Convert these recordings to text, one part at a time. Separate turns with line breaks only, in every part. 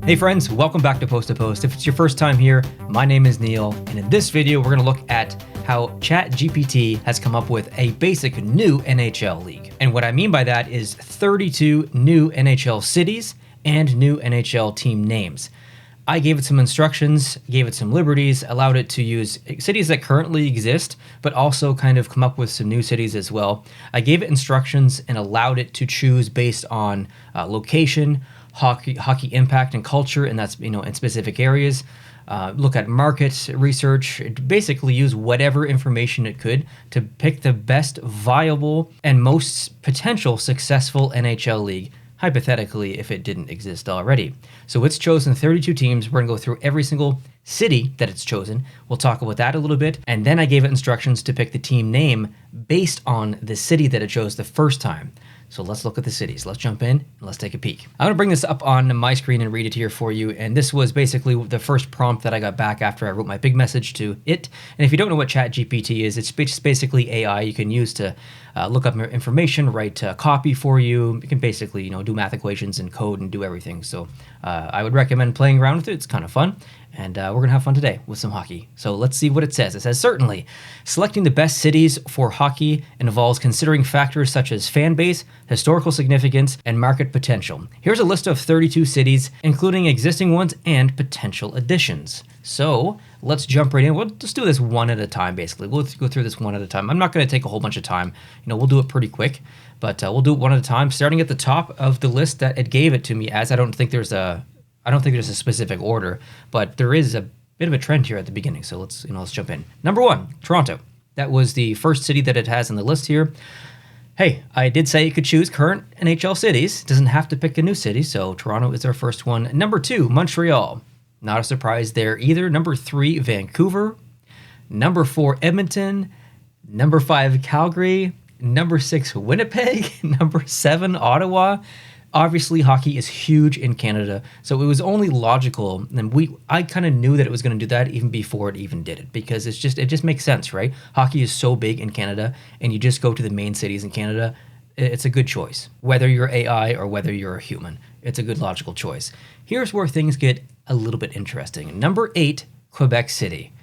Hey friends, welcome back to Post to Post. If it's your first time here, my name is Neil, and in this video we're going to look at how ChatGPT has come up with a basic new NHL league. And what I mean by that is 32 new NHL cities and new NHL team names. I gave it some instructions, gave it some liberties, allowed it to use cities that currently exist, but also kind of come up with some new cities as well. I gave it instructions and allowed it to choose based on location, hockey impact and culture, and that's in specific areas. Look at market research, basically use whatever information it could to pick the best viable and most potential successful NHL league, hypothetically if it didn't exist already. So it's chosen 32 teams. We're gonna go through every single city that it's chosen. We'll talk about that a little bit. And then I gave it instructions to pick the team name based on the city that it chose the first time. So let's look at the cities. Let's jump in and let's take a peek. I'm gonna bring this up on my screen and read it here for you. And this was basically the first prompt that I got back after I wrote my big message to it. And if you don't know what ChatGPT is, it's basically AI you can use to look up information, write copy for you. You can basically, do math equations and code and do everything. So I would recommend playing around with it. It's kind of fun. And we're going to have fun today with some hockey. So let's see what it says. It says, certainly, selecting the best cities for hockey involves considering factors such as fan base, historical significance, and market potential. Here's a list of 32 cities, including existing ones and potential additions. So let's jump right in. We'll just do this one at a time, basically. We'll go through this one at a time. I'm not going to take a whole bunch of time. We'll do it pretty quick, but we'll do it one at a time, starting at the top of the list that it gave it to me as. I don't think there's a specific order, but there is a bit of a trend here at the beginning. So let's jump in. Number 1, Toronto. That was the first city that it has on the list here. Hey, I did say you could choose current NHL cities. It doesn't have to pick a new city, so Toronto is our first one. Number 2, Montreal. Not a surprise there either. Number 3, Vancouver. Number 4, Edmonton. Number 5, Calgary. Number 6, Winnipeg. Number 7, Ottawa. Obviously, hockey is huge in Canada, so it was only logical, and I kind of knew that it was going to do that even before it even did it, because it just makes sense, right? Hockey is so big in Canada, and you just go to the main cities in Canada. It's a good choice, whether you're AI or whether you're a human. It's a good logical choice. Here's where things get a little bit interesting. Number 8, Quebec City.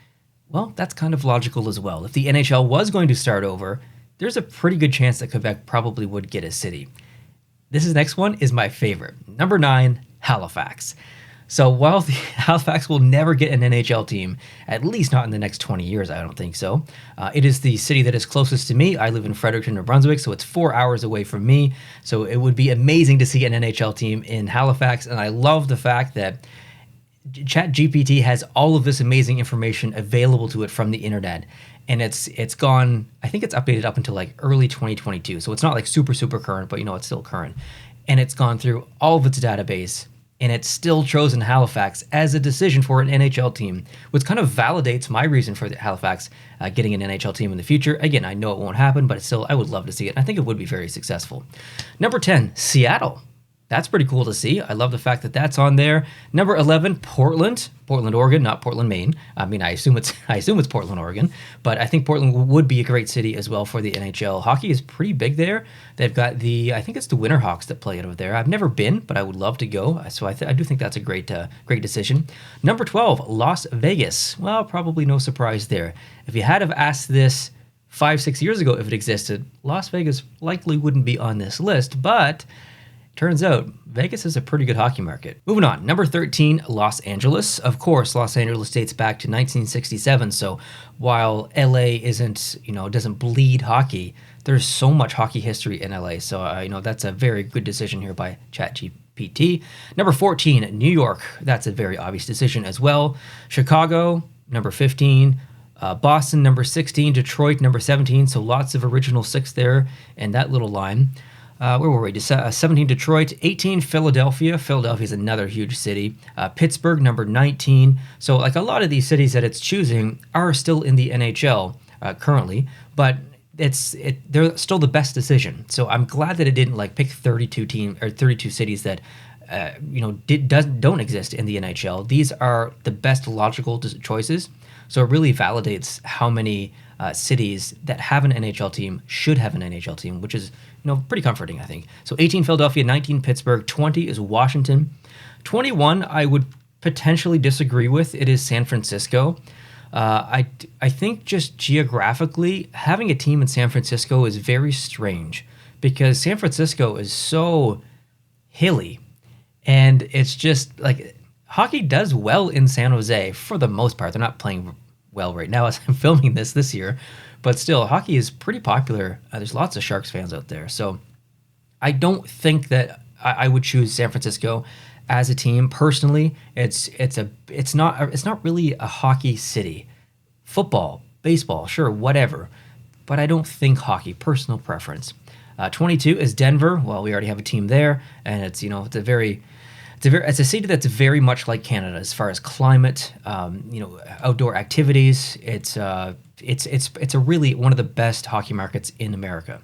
Well, that's kind of logical as well. If the NHL was going to start over, there's a pretty good chance that Quebec probably would get a city. This next one is my favorite. Number 9, Halifax. So while Halifax will never get an NHL team, at least not in the next 20 years, I don't think so. It is the city that is closest to me. I live in Fredericton, New Brunswick, so it's 4 hours away from me. So it would be amazing to see an NHL team in Halifax, and I love the fact that ChatGPT has all of this amazing information available to it from the internet. And it's gone, I think it's updated up until like early 2022. So it's not like super current, but it's still current. And it's gone through all of its database, and it's still chosen Halifax as a decision for an NHL team, which kind of validates my reason for Halifax getting an NHL team in the future. Again, I know it won't happen, but still, I would love to see it. I think it would be very successful. Number 10, Seattle. That's pretty cool to see. I love the fact that that's on there. Number 11, Portland, Oregon, not Portland, Maine. I mean, I assume it's Portland, Oregon, but I think Portland would be a great city as well for the NHL. Hockey is pretty big there. They've got I think it's the Winterhawks that play out of there. I've never been, but I would love to go. So I do think that's a great decision. Number 12, Las Vegas. Well, probably no surprise there. If you had have asked this 5-6 years ago if it existed, Las Vegas likely wouldn't be on this list, but turns out, Vegas is a pretty good hockey market. Moving on, number 13, Los Angeles. Of course, Los Angeles dates back to 1967, so while LA doesn't bleed hockey, there's so much hockey history in LA, so that's a very good decision here by ChatGPT. Number 14, New York. That's a very obvious decision as well. Chicago, number 15. Boston, number 16. Detroit, number 17, so lots of original 6 there in that little line. Where were we? 17, Detroit. 18, Philadelphia. Philadelphia is another huge city. Pittsburgh, number 19. So like a lot of these cities that it's choosing are still in the NHL currently, but they're still the best decision. So I'm glad that it didn't pick 32 cities that don't exist in the NHL. These are the best logical choices. So it really validates how many cities that have an NHL team should have an NHL team, which is pretty comforting, I think. So 18 Philadelphia, 19 Pittsburgh, 20 is Washington, 21, I would potentially disagree with. It is San Francisco. I think just geographically, having a team in San Francisco is very strange because San Francisco is so hilly, and it's just like hockey does well in San Jose for the most part. They're not playing well right now as I'm filming this year, but still, hockey is pretty popular. There's lots of Sharks fans out there, so I don't think that I would choose San Francisco as a team personally. It's not really a hockey city. Football, baseball, sure, whatever, but I don't think hockey. Personal preference. 22 is Denver. Well, we already have a team there, and it's it's a city that's very much like Canada as far as climate, outdoor activities. It's a really one of the best hockey markets in America.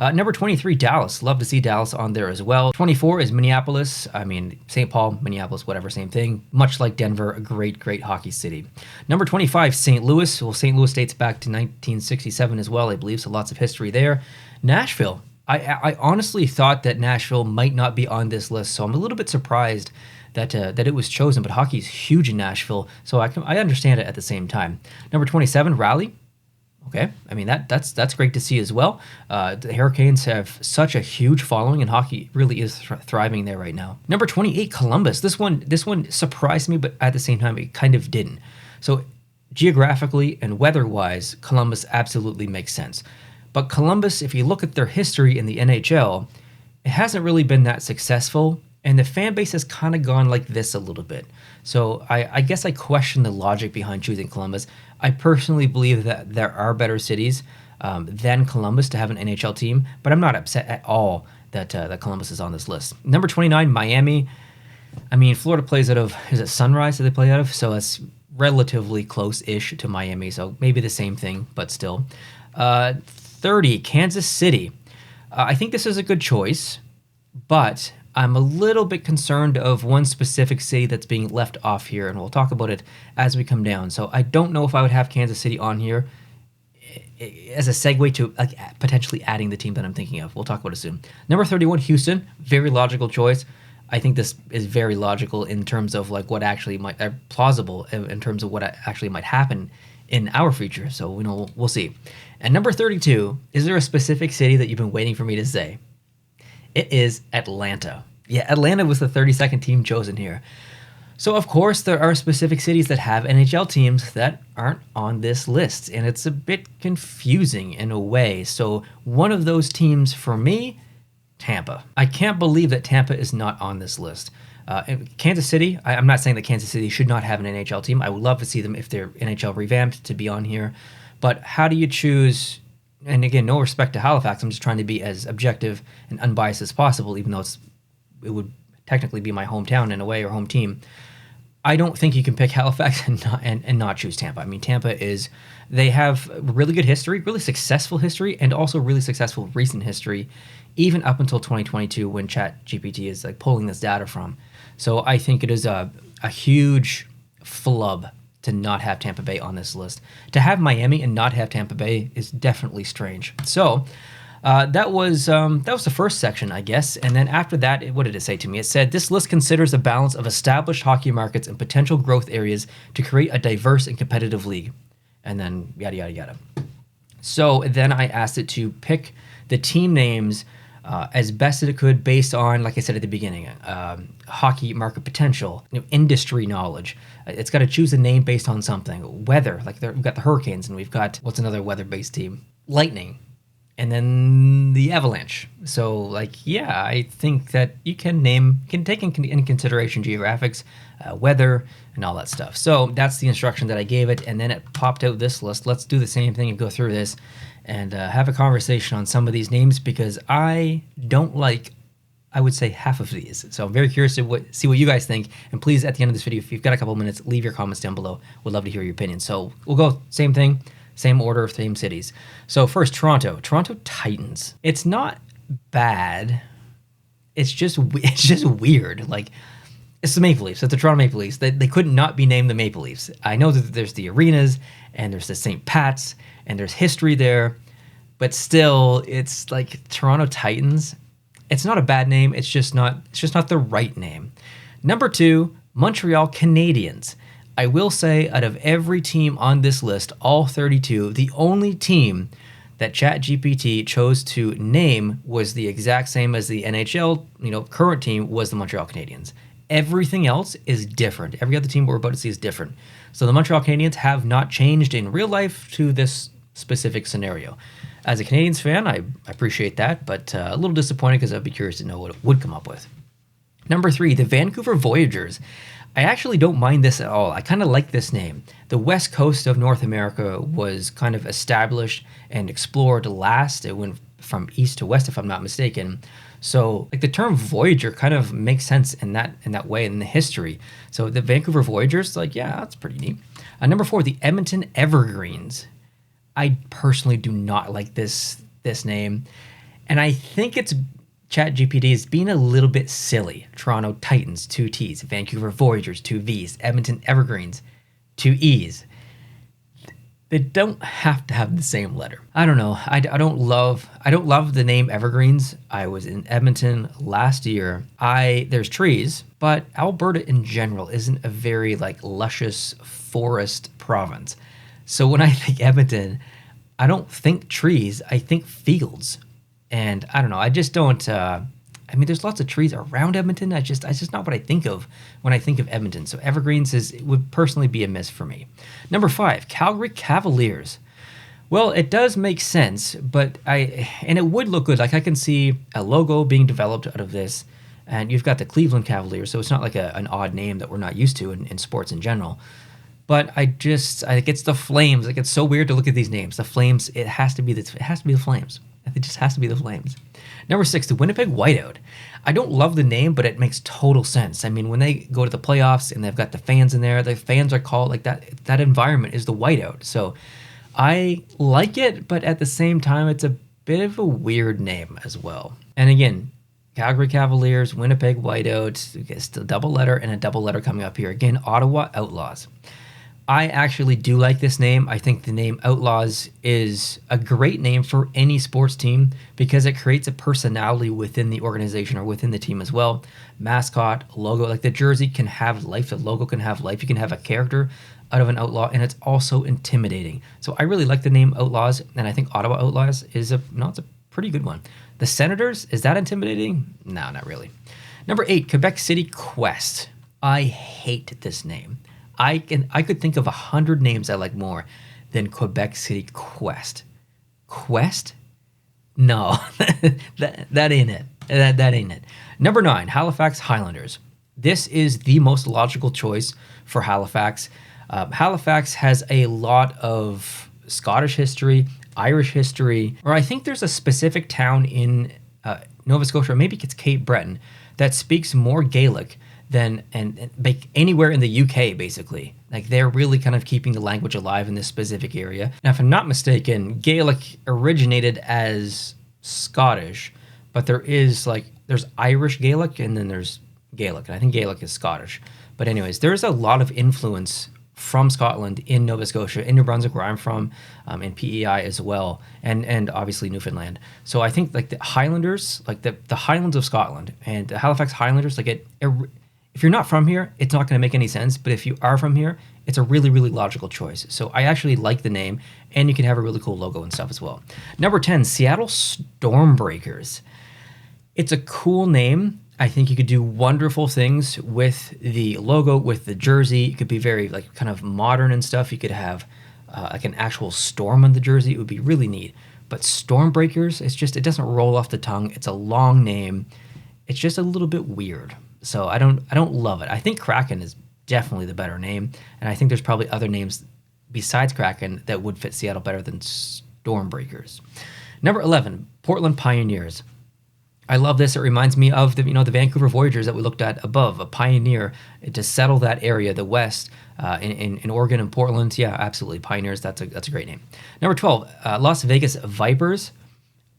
Number 23, Dallas. Love to see Dallas on there as well. 24 is Minneapolis. I mean, St. Paul, Minneapolis, whatever, same thing. Much like Denver, a great, great hockey city. Number 25, St. Louis. Well, St. Louis dates back to 1967 as well, I believe, so lots of history there. Nashville. I honestly thought that Nashville might not be on this list, so I'm a little bit surprised that it was chosen, but hockey is huge in Nashville, so I understand it at the same time. Number 27, Raleigh. Okay, I mean that's great to see as well. The Hurricanes have such a huge following, and hockey really is thriving there right now. Number 28, Columbus. This one surprised me, but at the same time it kind of didn't. So geographically and weather-wise, Columbus absolutely makes sense. But Columbus, if you look at their history in the NHL, it hasn't really been that successful, and the fan base has kind of gone like this a little bit. So I guess I question the logic behind choosing Columbus. I personally believe that there are better cities than Columbus to have an NHL team, but I'm not upset at all that Columbus is on this list. Number 29, Miami. I mean, Florida plays out of, is it Sunrise that they play out of? So it's relatively close-ish to Miami, so maybe the same thing, but still. 30, Kansas City. I think this is a good choice, but I'm a little bit concerned of one specific city that's being left off here, and we'll talk about it as we come down. So I don't know if I would have Kansas City on here as a segue to potentially adding the team that I'm thinking of. We'll talk about it soon. Number 31, Houston. Very logical choice. I think this is very logical in terms of like what actually might plausible in terms of what actually might happen in our future. So we'll see. And number 32, is there a specific city that you've been waiting for me to say? It is Atlanta. Yeah, Atlanta was the 32nd team chosen here. So, of course, there are specific cities that have NHL teams that aren't on this list, and it's a bit confusing in a way. So, one of those teams for me, Tampa. I can't believe that Tampa is not on this list. Kansas City, I'm not saying that Kansas City should not have an NHL team. I would love to see them, if they're NHL revamped, to be on here. But how do you choose? And again, no respect to Halifax. I'm just trying to be as objective and unbiased as possible, even though it would technically be my hometown in a way, or home team. I don't think you can pick Halifax and not choose Tampa. I mean, they have really good history, really successful history, and also really successful recent history, even up until 2022 when ChatGPT is like pulling this data from. So I think it is a huge flub to not have Tampa Bay on this list. To have Miami and not have Tampa Bay is definitely strange. So that was the first section, I guess. And then after that, what did it say to me? It said, this list considers a balance of established hockey markets and potential growth areas to create a diverse and competitive league. And then yada, yada, yada. So then I asked it to pick the team names as best as it could based on, like I said at the beginning, hockey market potential, industry knowledge. It's got to choose a name based on something. Weather, like we've got the Hurricanes, and we've got, what's another weather-based team? Lightning. And then the Avalanche. So, I think that you can take in consideration geographics, weather, and all that stuff. So that's the instruction that I gave it, and then it popped out this list. Let's do the same thing and go through this and have a conversation on some of these names, because I don't like, I would say, half of these. So I'm very curious to see what you guys think. And please, at the end of this video, if you've got a couple minutes, leave your comments down below. We'd love to hear your opinion. So we'll go same thing. Same order, same cities. So first, Toronto Titans. It's not bad. It's just weird. Like, it's the Maple Leafs. It's the Toronto Maple Leafs. They could not be named the Maple Leafs. I know that there's the arenas and there's the St. Pat's and there's history there, but still, it's like Toronto Titans. It's not a bad name. It's just not the right name. Number 2, Montreal Canadiens. I will say, out of every team on this list, all 32, the only team that ChatGPT chose to name was the exact same as the NHL, current team was the Montreal Canadiens. Everything else is different. Every other team we're about to see is different. So the Montreal Canadiens have not changed in real life to this specific scenario. As a Canadiens fan, I appreciate that, but a little disappointed because I'd be curious to know what it would come up with. Number 3, the Vancouver Voyageurs. I actually don't mind this at all. I kind of like this name. The west coast of North America was kind of established and explored last. It went from east to west, if I'm not mistaken. So like the term Voyager kind of makes sense in that way in the history. So the Vancouver Voyageurs, that's pretty neat. Number 4, the Edmonton Evergreens. I personally do not like this name, and I think it's ChatGPT is being a little bit silly. Toronto Titans, 2 T's. Vancouver Voyageurs, 2 V's. Edmonton Evergreens, 2 E's. They don't have to have the same letter. I don't know. I don't love the name Evergreens. I was in Edmonton last year. There's trees, but Alberta in general isn't a very luscious forest province. So when I think Edmonton, I don't think trees. I think fields. And I don't know. I just don't. There's lots of trees around Edmonton. That's just not what I think of when I think of Edmonton. So Evergreens would personally be a miss for me. Number 5, Calgary Cavaliers. Well, it does make sense, and it would look good. I can see a logo being developed out of this, and you've got the Cleveland Cavaliers, so it's not an odd name that we're not used to in sports in general. But I think it's the Flames. It's so weird to look at these names. The Flames. It has to be the Flames. It just has to be the Flames. Number 6, the Winnipeg Whiteout. I don't love the name, but it makes total sense. When they go to the playoffs and they've got the fans in there, the fans are called that. That environment is the Whiteout. So I like it, but at the same time, it's a bit of a weird name as well. And again, Calgary Cavaliers, Winnipeg Whiteout, it's a double letter and a double letter coming up here. Again, Ottawa Outlaws. I actually do like this name. I think the name Outlaws is a great name for any sports team because it creates a personality within the organization or within the team as well. Mascot, logo, the jersey can have life, the logo can have life. You can have a character out of an outlaw, and it's also intimidating. So I really like the name Outlaws, and I think Ottawa Outlaws is it's a pretty good one. The Senators, is that intimidating? No, not really. Number 8, Quebec City Quest. I hate this name. I could think of 100 names I like more than Quebec City Quest. Quest? No, that ain't it. That ain't it. Number 9, Halifax Highlanders. This is the most logical choice for Halifax. Halifax has a lot of Scottish history, Irish history, or I think there's a specific town in Nova Scotia, or maybe it's Cape Breton, that speaks more Gaelic than anywhere in the UK, basically. They're really kind of keeping the language alive in this specific area. Now, if I'm not mistaken, Gaelic originated as Scottish, but there's Irish Gaelic and then there's Gaelic, and I think Gaelic is Scottish. But anyways, there's a lot of influence from Scotland in Nova Scotia, in New Brunswick, where I'm from, in PEI as well, and obviously Newfoundland. So I think the Highlanders, the Highlands of Scotland, and the Halifax Highlanders, if you're not from here, it's not going to make any sense. But if you are from here, it's a really, really logical choice. So I actually like the name, and you can have a really cool logo and stuff as well. Number 10, Seattle Stormbreakers. It's a cool name. I think you could do wonderful things with the logo, with the jersey. It could be very kind of modern and stuff. You could have an actual storm on the jersey. It would be really neat. But Stormbreakers, it doesn't roll off the tongue. It's a long name. It's just a little bit weird. So I don't love it. I think Kraken is definitely the better name, and I think there's probably other names besides Kraken that would fit Seattle better than Stormbreakers. Number 11, Portland Pioneers. I love this. It reminds me of the Vancouver Voyageurs that we looked at above. A pioneer to settle that area, the West, in Oregon and Portland. Yeah, absolutely. Pioneers. That's a great name. Number 12, Las Vegas Vipers.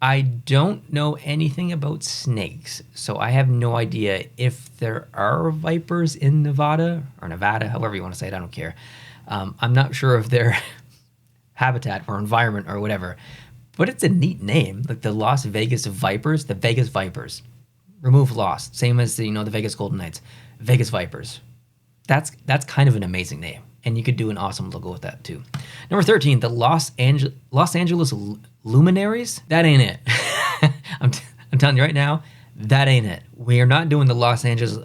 I don't know anything about snakes, so I have no idea if there are vipers in Nevada, however you want to say it. I don't care. I'm not sure of their habitat or environment or whatever, but it's a neat name, the Las Vegas Vipers, the Vegas Vipers. Remove Lost, same as the Vegas Golden Knights. Vegas Vipers. That's kind of an amazing name, and you could do an awesome logo with that too. Number 13, the Los Angeles Luminaries. That ain't it. I'm telling you right now, that ain't it. We are not doing the Los Angeles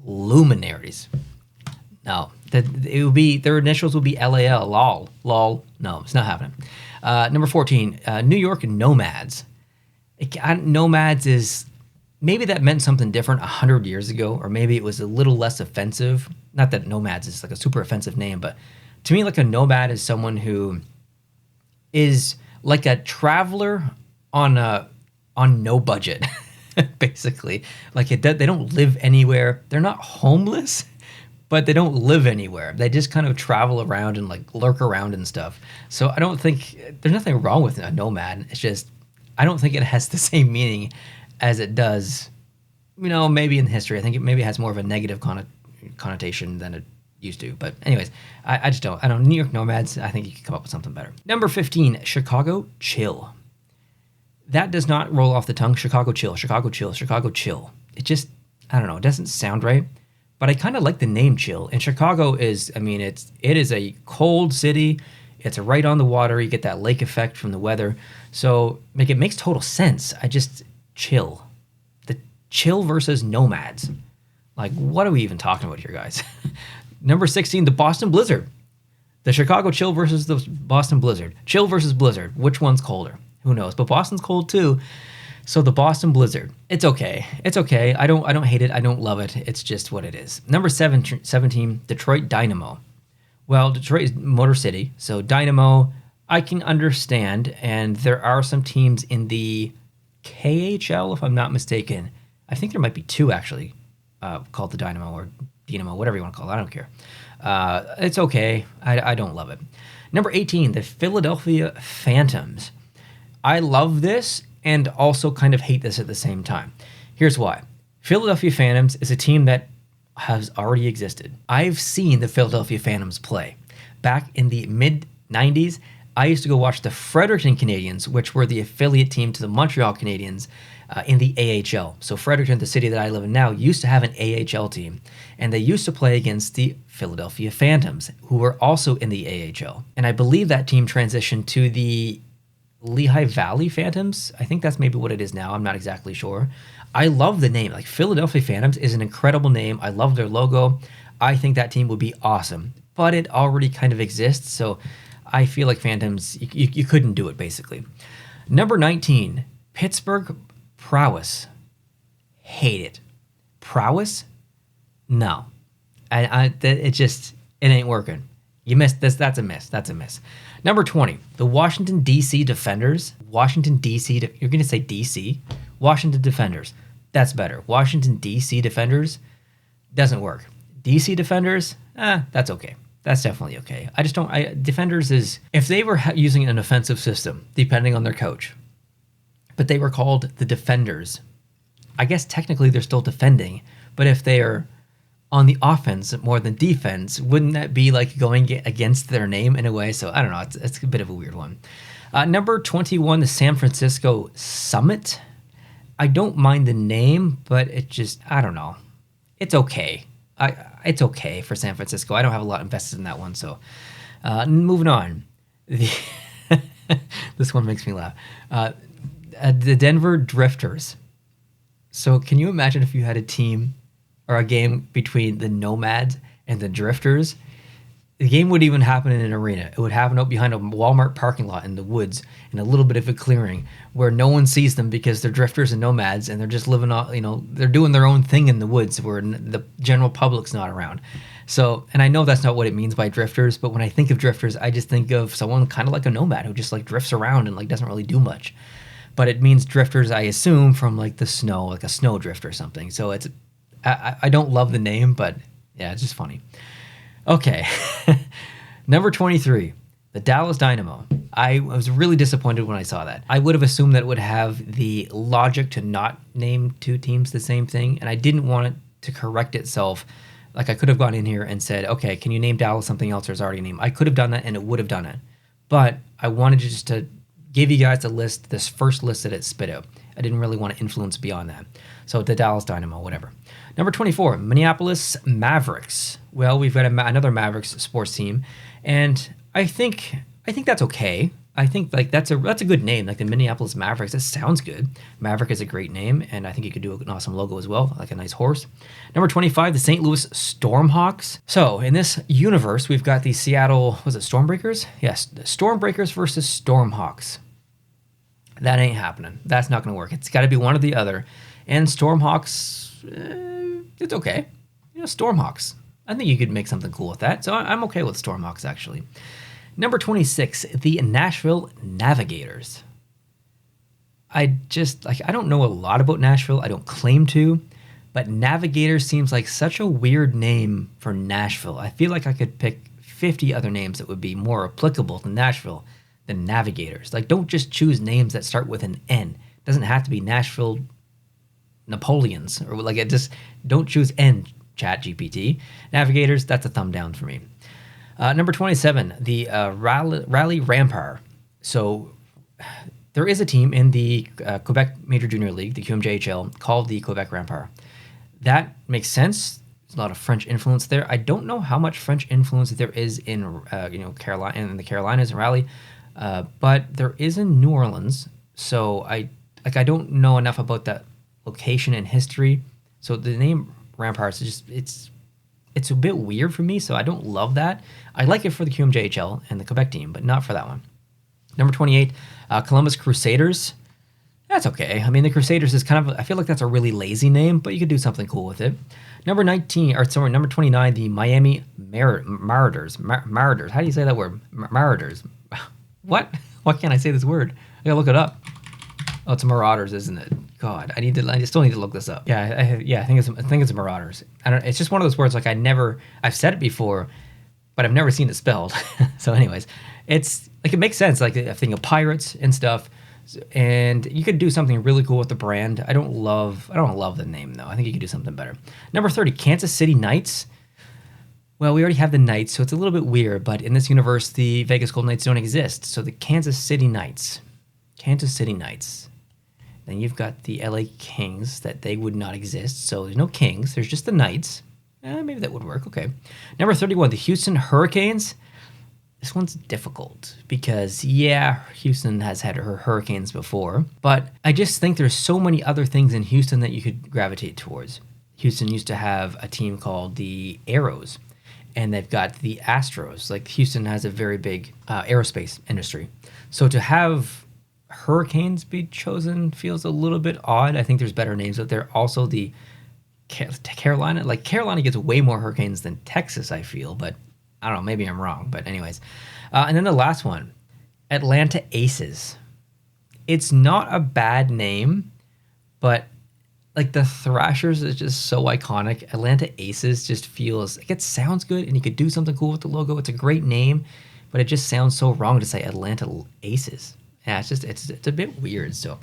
Luminaries. No, it would be, their initials would be LAL, lol. No, it's not happening. Number 14, New York Nomads. Nomads is, maybe that meant something different 100 years ago, or maybe it was a little less offensive. Not that Nomads is like a super offensive name, but to me, like a nomad is someone who is like a traveler on no budget, basically. Like they don't live anywhere. They're not homeless, but they don't live anywhere. They just kind of travel around and like lurk around and stuff. So I don't think there's nothing wrong with a nomad. It's just I don't think it has the same meaning as it does, maybe in history. I think it maybe has more of a negative connotation than it used to. But anyways, I just don't. New York Nomads, I think you could come up with something better. Number 15, Chicago Chill. That does not roll off the tongue. Chicago Chill, Chicago Chill, Chicago Chill. It just, I don't know, it doesn't sound right. But I kind of like the name Chill. And Chicago is, it is a cold city. It's right on the water. You get that lake effect from the weather. So it makes total sense. Chill. The Chill versus Nomads. Like, what are we even talking about here, guys? Number 16, the Boston Blizzard. The Chicago Chill versus the Boston Blizzard. Chill versus Blizzard. Which one's colder? Who knows? But Boston's cold too. So the Boston Blizzard. It's okay. It's okay. I don't hate it. I don't love it. It's just what it is. Number 17, Detroit Dynamo. Well, Detroit is Motor City. So Dynamo, I can understand. And there are some teams in the KHL, if I'm not mistaken. I think there might be two actually called the Dynamo or Dynamo, whatever you want to call it. I don't care. It's okay. I don't love it. Number 18, the Philadelphia Phantoms. I love this and also kind of hate this at the same time. Here's why. Philadelphia Phantoms is a team that has already existed. I've seen the Philadelphia Phantoms play. Back in the mid-90s, I used to go watch the Fredericton Canadiens, which were the affiliate team to the Montreal Canadiens in the AHL. So Fredericton, the city that I live in now, used to have an AHL team, and they used to play against the Philadelphia Phantoms, who were also in the AHL. And I believe that team transitioned to the Lehigh Valley Phantoms. I think that's maybe what it is now. I'm not exactly sure. I love the name. Like, Philadelphia Phantoms is an incredible name. I love their logo. I think that team would be awesome. But it already kind of exists, so I feel like Phantoms, you couldn't do it, basically. Number 19, Pittsburgh Prowess. Hate it. Prowess? No. It ain't working. You missed this. That's a miss. That's a miss. Number 20, the Washington, D.C. Defenders. Washington, D.C. You're going to say D.C.? Washington Defenders. That's better. Washington, D.C. Defenders doesn't work. D.C. Defenders, that's okay. That's definitely okay. I just don't... Defenders is... If they were using an offensive system, depending on their coach, but they were called the Defenders, I guess technically they're still defending, but if they are on the offense more than defense, wouldn't that be like going against their name in a way? So I don't know. It's a bit of a weird one. Number 21, the San Francisco Summit. I don't mind the name, but it just, I don't know. It's okay. It's okay for San Francisco. I don't have a lot invested in that one. So moving on. This one makes me laugh. The Denver Drifters. So can you imagine if you had a team or a game between the Nomads and the Drifters? The game would even happen in an arena. It would happen up behind a Walmart parking lot in the woods in a little bit of a clearing where no one sees them because they're drifters and nomads and they're just living on, they're doing their own thing in the woods where the general public's not around. So, and I know that's not what it means by drifters, but when I think of drifters, I just think of someone kind of like a nomad who just like drifts around and like doesn't really do much. But it means drifters, I assume, from like the snow, like a snow drift or something. So it's, I don't love the name, but yeah, it's just funny. Okay. Number 23, the Dallas Dynamo. I was really disappointed when I saw that. I would have assumed that it would have the logic to not name two teams the same thing, and I didn't want it to correct itself. Like, I could have gone in here and said, okay, can you name Dallas something else there's already a name? I could have done that, and it would have done it. But I wanted to just to give you guys a list, this first list that it spit out. I didn't really want to influence beyond that. So the Dallas Dynamo, whatever. Number 24, Minneapolis Mavericks. Well, we've got another Mavericks sports team, and I think that's okay. I think like that's a good name, like the Minneapolis Mavericks. That sounds good. Maverick is a great name, and I think you could do an awesome logo as well, like a nice horse. Number 25, the St. Louis Stormhawks. So in this universe, we've got the Seattle, was it Stormbreakers? Yes, Stormbreakers versus Stormhawks. That ain't happening. That's not going to work. It's got to be one or the other. And Stormhawks, it's okay. You know, Stormhawks. I think you could make something cool with that. So I'm okay with Stormhawks, actually. Number 26, the Nashville Navigators. I don't know a lot about Nashville. I don't claim to, but Navigators seems like such a weird name for Nashville. I feel like I could pick 50 other names that would be more applicable to Nashville than Navigators. Like, don't just choose names that start with an N. It doesn't have to be Nashville Napoleons, or like it just, don't choose N, ChatGPT. Navigators, that's a thumb down for me. Number 27, the Rally Rampart. So there is a team in the Quebec Major Junior League, the QMJHL, called the Quebec Rampart. That makes sense. There's a lot of French influence there. I don't know how much French influence there is in Carolina, in the Carolinas and Raleigh, but there is in New Orleans. So I don't know enough about that location and history. So the name Ramparts is just it's a bit weird for me, so I don't love that. I like it for the QMJHL and the Quebec team, but not for that one. Number 28, Columbus Crusaders. That's okay. I mean, the Crusaders is kind of, I feel like that's a really lazy name, but you could do something cool with it. Number 29, the Miami Marauders. Marauders. How do you say that word? Marauders. What? Why can't I say this word? I gotta look it up. Oh, it's Marauders, isn't it? God, I still need to look this up. Yeah, I think it's Marauders. It's just one of those words like I've said it before, but I've never seen it spelled. So anyways, it's like, it makes sense. Like, I think of pirates and stuff, and you could do something really cool with the brand. I don't love the name though. I think you could do something better. Number 30, Kansas City Knights. Well, we already have the Knights, so it's a little bit weird, but in this universe, the Vegas Golden Knights don't exist. So the Kansas City Knights. Then you've got the LA Kings, that they would not exist. So there's no Kings. There's just the Knights. Maybe that would work. Okay. Number 31, the Houston Hurricanes. This one's difficult because, yeah, Houston has had her Hurricanes before. But I just think there's so many other things in Houston that you could gravitate towards. Houston used to have a team called the Arrows, and they've got the Astros. Like, Houston has a very big aerospace industry. So to have Hurricanes be chosen feels a little bit odd. I think there's better names out there. Also, the Carolina, like, Carolina gets way more hurricanes than Texas, I feel, but I don't know, maybe I'm wrong. But anyways, and then the last one, Atlanta Aces. It's not a bad name, but like, the Thrashers is just so iconic. Atlanta Aces just feels like it sounds good, and you could do something cool with the logo. It's a great name, but it just sounds so wrong to say Atlanta Aces. Yeah, it's a bit weird. So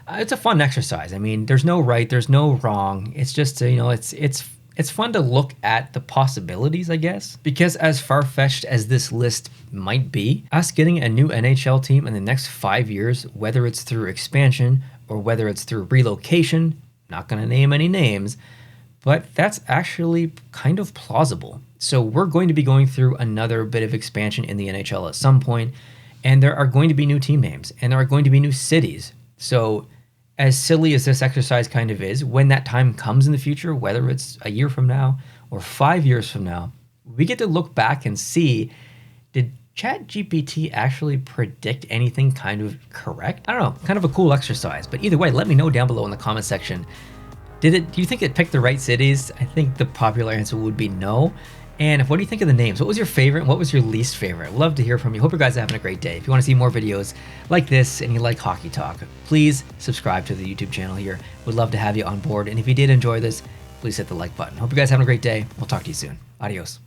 it's a fun exercise. I mean, there's no right, there's no wrong. It's just, it's fun to look at the possibilities, I guess. Because as far-fetched as this list might be, us getting a new NHL team in the next 5 years, whether it's through expansion or whether it's through relocation, not going to name any names, but that's actually kind of plausible. So we're going to be going through another bit of expansion in the NHL at some point. And there are going to be new team names, and there are going to be new cities. So as silly as this exercise kind of is, when that time comes in the future, whether it's a year from now or 5 years from now, we get to look back and see, did ChatGPT actually predict anything kind of correct? I don't know, kind of a cool exercise. But either way, let me know down below in the comment section. Do you think it picked the right cities? I think the popular answer would be no. And what do you think of the names? What was your favorite? What was your least favorite? Love to hear from you. Hope you guys are having a great day. If you want to see more videos like this and you like hockey talk, please subscribe to the YouTube channel here. Would love to have you on board. And if you did enjoy this, please hit the like button. Hope you guys are having a great day. We'll talk to you soon. Adios.